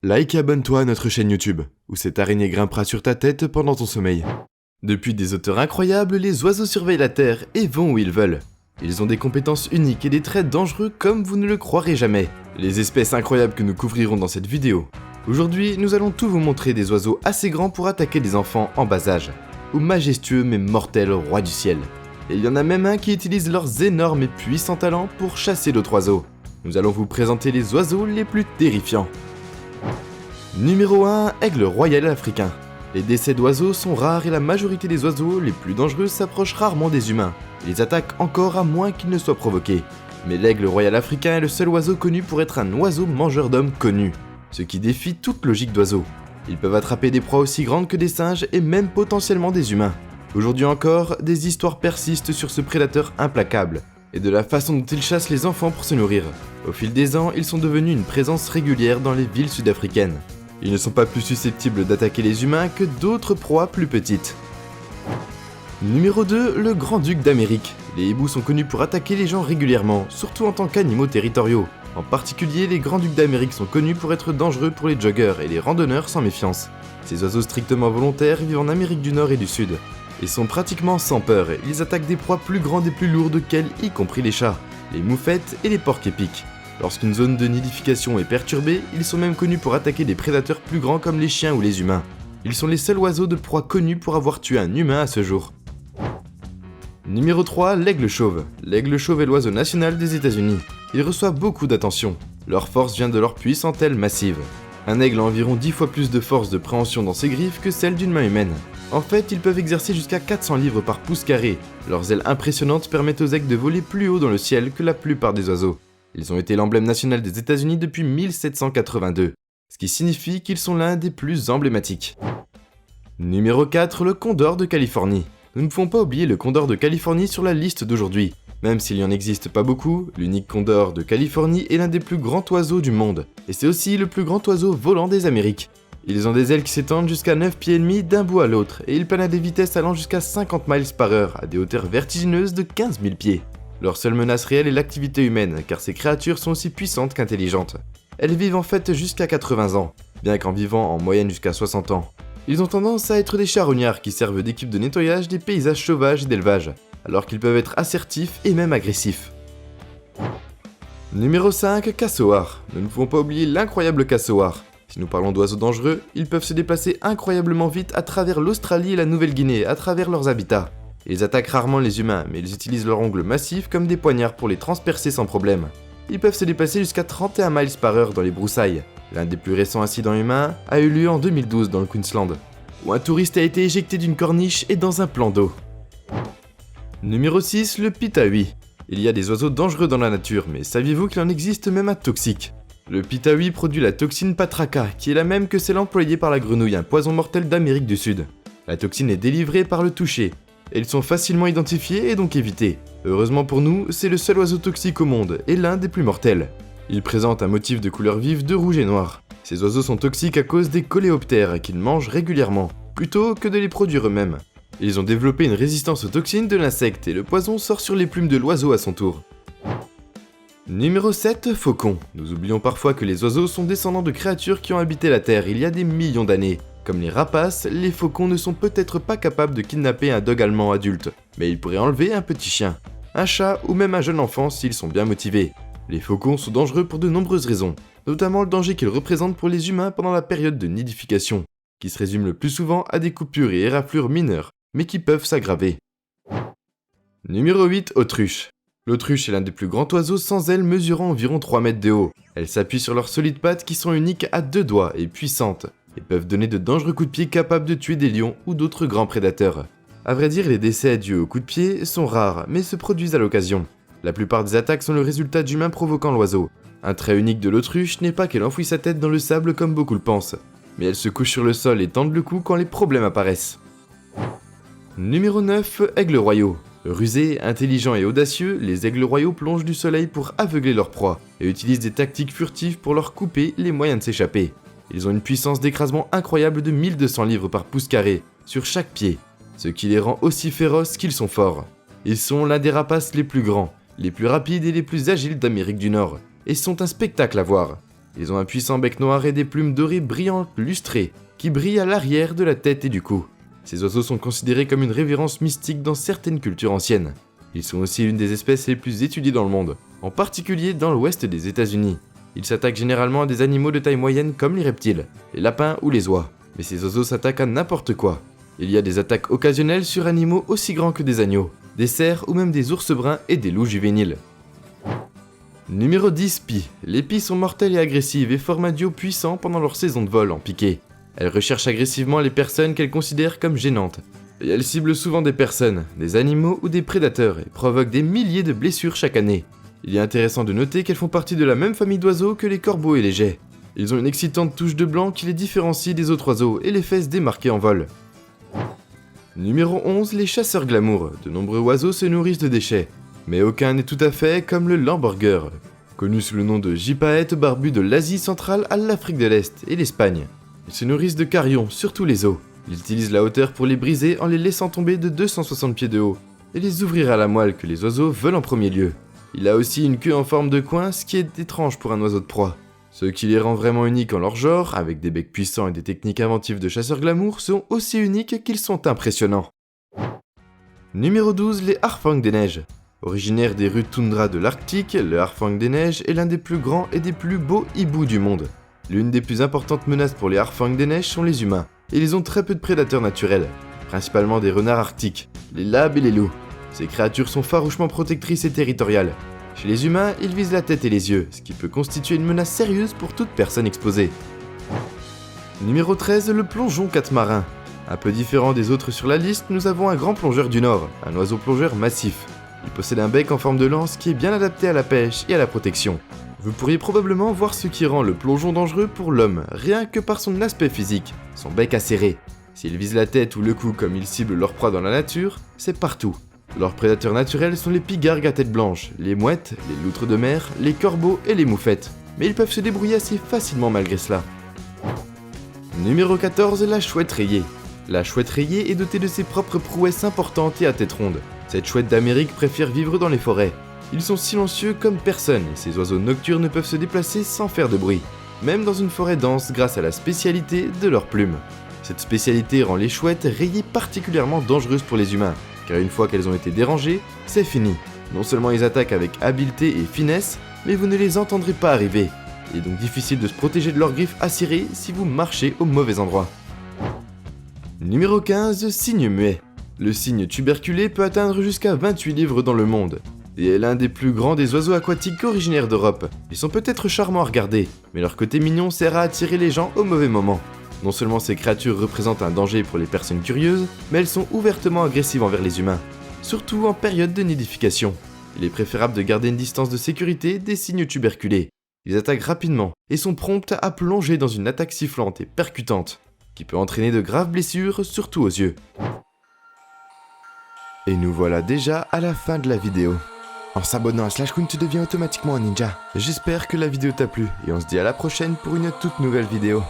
Like et abonne-toi à notre chaîne YouTube, où cette araignée grimpera sur ta tête pendant ton sommeil. Depuis des hauteurs incroyables, les oiseaux surveillent la Terre et vont où ils veulent. Ils ont des compétences uniques et des traits dangereux comme vous ne le croirez jamais. Les espèces incroyables que nous couvrirons dans cette vidéo. Aujourd'hui, nous allons tout vous montrer des oiseaux assez grands pour attaquer des enfants en bas âge, ou majestueux mais mortels rois du ciel. Et il y en a même un qui utilise leurs énormes et puissants talents pour chasser d'autres oiseaux. Nous allons vous présenter les oiseaux les plus terrifiants. Numéro 1, aigle royal africain. Les décès d'oiseaux sont rares et la majorité des oiseaux les plus dangereux s'approchent rarement des humains. Ils attaquent encore à moins qu'ils ne soient provoqués. Mais l'aigle royal africain est le seul oiseau connu pour être un oiseau mangeur d'hommes connu, ce qui défie toute logique d'oiseau. Ils peuvent attraper des proies aussi grandes que des singes et même potentiellement des humains. Aujourd'hui encore, des histoires persistent sur ce prédateur implacable et de la façon dont il chasse les enfants pour se nourrir. Au fil des ans, ils sont devenus une présence régulière dans les villes sud-africaines. Ils ne sont pas plus susceptibles d'attaquer les humains que d'autres proies plus petites. Numéro 2, le grand-duc d'Amérique. Les hiboux sont connus pour attaquer les gens régulièrement, surtout en tant qu'animaux territoriaux. En particulier, les grands-ducs d'Amérique sont connus pour être dangereux pour les joggeurs et les randonneurs sans méfiance. Ces oiseaux strictement volontaires vivent en Amérique du Nord et du Sud. Ils sont pratiquement sans peur, ils attaquent des proies plus grandes et plus lourdes qu'elles, y compris les chats, les moufettes et les porcs épics. Lorsqu'une zone de nidification est perturbée, ils sont même connus pour attaquer des prédateurs plus grands comme les chiens ou les humains. Ils sont les seuls oiseaux de proie connus pour avoir tué un humain à ce jour. Numéro 3, l'aigle chauve. L'aigle chauve est l'oiseau national des États-Unis. Il reçoit beaucoup d'attention. Leur force vient de leur puissante aile massive. Un aigle a environ 10 fois plus de force de préhension dans ses griffes que celle d'une main humaine. En fait, ils peuvent exercer jusqu'à 400 livres par pouce carré. Leurs ailes impressionnantes permettent aux aigles de voler plus haut dans le ciel que la plupart des oiseaux. Ils ont été l'emblème national des États-Unis depuis 1782, ce qui signifie qu'ils sont l'un des plus emblématiques. Numéro 4, le condor de Californie. Nous ne pouvons pas oublier le condor de Californie sur la liste d'aujourd'hui. Même s'il n'y en existe pas beaucoup, l'unique condor de Californie est l'un des plus grands oiseaux du monde, et c'est aussi le plus grand oiseau volant des Amériques. Ils ont des ailes qui s'étendent jusqu'à 9 pieds et demi d'un bout à l'autre, et ils planent à des vitesses allant jusqu'à 50 miles par heure, à des hauteurs vertigineuses de 15 000 pieds. Leur seule menace réelle est l'activité humaine, car ces créatures sont aussi puissantes qu'intelligentes. Elles vivent en fait jusqu'à 80 ans, bien qu'en vivant en moyenne jusqu'à 60 ans. Ils ont tendance à être des charognards qui servent d'équipe de nettoyage des paysages sauvages et d'élevage, alors qu'ils peuvent être assertifs et même agressifs. Numéro 5, cassowar. Nous ne pouvons pas oublier l'incroyable cassowar. Si nous parlons d'oiseaux dangereux, ils peuvent se déplacer incroyablement vite à travers l'Australie et la Nouvelle-Guinée, à travers leurs habitats. Ils attaquent rarement les humains, mais ils utilisent leurs ongles massifs comme des poignards pour les transpercer sans problème. Ils peuvent se déplacer jusqu'à 31 miles par heure dans les broussailles. L'un des plus récents incidents humains a eu lieu en 2012 dans le Queensland, où un touriste a été éjecté d'une corniche et dans un plan d'eau. Numéro 6, le pitaouis. Il y a des oiseaux dangereux dans la nature, mais saviez-vous qu'il en existe même un toxique? Le pitaouis produit la toxine patraca, qui est la même que celle employée par la grenouille, un poison mortel d'Amérique du Sud. La toxine est délivrée par le toucher, et ils sont facilement identifiés et donc évités. Heureusement pour nous, c'est le seul oiseau toxique au monde, et l'un des plus mortels. Il présente un motif de couleur vive de rouge et noir. Ces oiseaux sont toxiques à cause des coléoptères qu'ils mangent régulièrement, plutôt que de les produire eux-mêmes. Ils ont développé une résistance aux toxines de l'insecte et le poison sort sur les plumes de l'oiseau à son tour. Numéro 7, faucon. Nous oublions parfois que les oiseaux sont descendants de créatures qui ont habité la Terre il y a des millions d'années. Comme les rapaces, les faucons ne sont peut-être pas capables de kidnapper un dog allemand adulte, mais ils pourraient enlever un petit chien, un chat ou même un jeune enfant s'ils sont bien motivés. Les faucons sont dangereux pour de nombreuses raisons, notamment le danger qu'ils représentent pour les humains pendant la période de nidification, qui se résume le plus souvent à des coupures et éraflures mineures, mais qui peuvent s'aggraver. Numéro 8, autruche. L'autruche est l'un des plus grands oiseaux sans ailes mesurant environ 3 mètres de haut. Elles s'appuient sur leurs solides pattes qui sont uniques à 2 doigts et puissantes, et peuvent donner de dangereux coups de pied capables de tuer des lions ou d'autres grands prédateurs. A vrai dire, les décès dus aux coups de pied sont rares, mais se produisent à l'occasion. La plupart des attaques sont le résultat d'humains provoquant l'oiseau. Un trait unique de l'autruche n'est pas qu'elle enfouit sa tête dans le sable comme beaucoup le pensent, mais elle se couche sur le sol et tend le cou quand les problèmes apparaissent. Numéro 9, aigles royaux. Rusés, intelligents et audacieux, les aigles royaux plongent du soleil pour aveugler leur proie et utilisent des tactiques furtives pour leur couper les moyens de s'échapper. Ils ont une puissance d'écrasement incroyable de 1200 livres par pouce carré sur chaque pied, ce qui les rend aussi féroces qu'ils sont forts. Ils sont l'un des rapaces les plus grands, les plus rapides et les plus agiles d'Amérique du Nord, et sont un spectacle à voir. Ils ont un puissant bec noir et des plumes dorées brillantes lustrées, qui brillent à l'arrière de la tête et du cou. Ces oiseaux sont considérés comme une révérence mystique dans certaines cultures anciennes. Ils sont aussi l'une des espèces les plus étudiées dans le monde, en particulier dans l'ouest des États-Unis. Ils s'attaquent généralement à des animaux de taille moyenne comme les reptiles, les lapins ou les oies. Mais ces oiseaux s'attaquent à n'importe quoi. Il y a des attaques occasionnelles sur animaux aussi grands que des agneaux, des cerfs ou même des ours bruns et des loups juvéniles. Numéro 10, Pie. Les pies sont mortelles et agressives et forment un duo puissant pendant leur saison de vol en piqué. Elles recherchent agressivement les personnes qu'elles considèrent comme gênantes. Et elles ciblent souvent des personnes, des animaux ou des prédateurs et provoquent des milliers de blessures chaque année. Il est intéressant de noter qu'elles font partie de la même famille d'oiseaux que les corbeaux et les geais. Ils ont une excitante touche de blanc qui les différencie des autres oiseaux et les fesses démarquées en vol. Numéro 11, les chasseurs glamour. De nombreux oiseaux se nourrissent de déchets, mais aucun n'est tout à fait comme le lamborgheur, connu sous le nom de gypaète barbu de l'Asie centrale à l'Afrique de l'Est et l'Espagne. Ils se nourrissent de carillons, surtout les os. Ils utilisent la hauteur pour les briser en les laissant tomber de 260 pieds de haut, et les ouvrir à la moelle que les oiseaux veulent en premier lieu. Il a aussi une queue en forme de coin, ce qui est étrange pour un oiseau de proie. Ce qui les rend vraiment uniques en leur genre, avec des becs puissants et des techniques inventives de chasseurs glamour, sont aussi uniques qu'ils sont impressionnants. Numéro 12, les harfangs des neiges. Originaire des rudes toundras de l'Arctique, le harfang des neiges est l'un des plus grands et des plus beaux hiboux du monde. L'une des plus importantes menaces pour les harfangs des neiges sont les humains, et ils ont très peu de prédateurs naturels, principalement des renards arctiques, les labs et les loups. Ces créatures sont farouchement protectrices et territoriales. Chez les humains, ils visent la tête et les yeux, ce qui peut constituer une menace sérieuse pour toute personne exposée. Numéro 13, le plongeon catamaran. Un peu différent des autres sur la liste, nous avons un grand plongeur du Nord, un oiseau plongeur massif. Il possède un bec en forme de lance qui est bien adapté à la pêche et à la protection. Vous pourriez probablement voir ce qui rend le plongeon dangereux pour l'homme, rien que par son aspect physique, son bec acéré. S'il vise la tête ou le cou comme il cible leur proie dans la nature, c'est partout. Leurs prédateurs naturels sont les pigargues à tête blanche, les mouettes, les loutres de mer, les corbeaux et les moufettes. Mais ils peuvent se débrouiller assez facilement malgré cela. Numéro 14, la chouette rayée. La chouette rayée est dotée de ses propres prouesses importantes et à tête ronde. Cette chouette d'Amérique préfère vivre dans les forêts. Ils sont silencieux comme personne et ces oiseaux nocturnes peuvent se déplacer sans faire de bruit, même dans une forêt dense grâce à la spécialité de leurs plumes. Cette spécialité rend les chouettes rayées particulièrement dangereuses pour les humains, car une fois qu'elles ont été dérangées, c'est fini. Non seulement ils attaquent avec habileté et finesse, mais vous ne les entendrez pas arriver. Il est donc difficile de se protéger de leurs griffes acérées si vous marchez au mauvais endroit. Numéro 15, cygne muet. Le cygne tuberculé peut atteindre jusqu'à 28 livres dans le monde, et est l'un des plus grands des oiseaux aquatiques originaires d'Europe. Ils sont peut-être charmants à regarder, mais leur côté mignon sert à attirer les gens au mauvais moment. Non seulement ces créatures représentent un danger pour les personnes curieuses, mais elles sont ouvertement agressives envers les humains, surtout en période de nidification. Il est préférable de garder une distance de sécurité des cygnes tuberculés. Ils attaquent rapidement et sont promptes à plonger dans une attaque sifflante et percutante, qui peut entraîner de graves blessures, surtout aux yeux. Et nous voilà déjà à la fin de la vidéo. En s'abonnant à Slash Queen, tu deviens automatiquement un ninja. J'espère que la vidéo t'a plu et on se dit à la prochaine pour une toute nouvelle vidéo.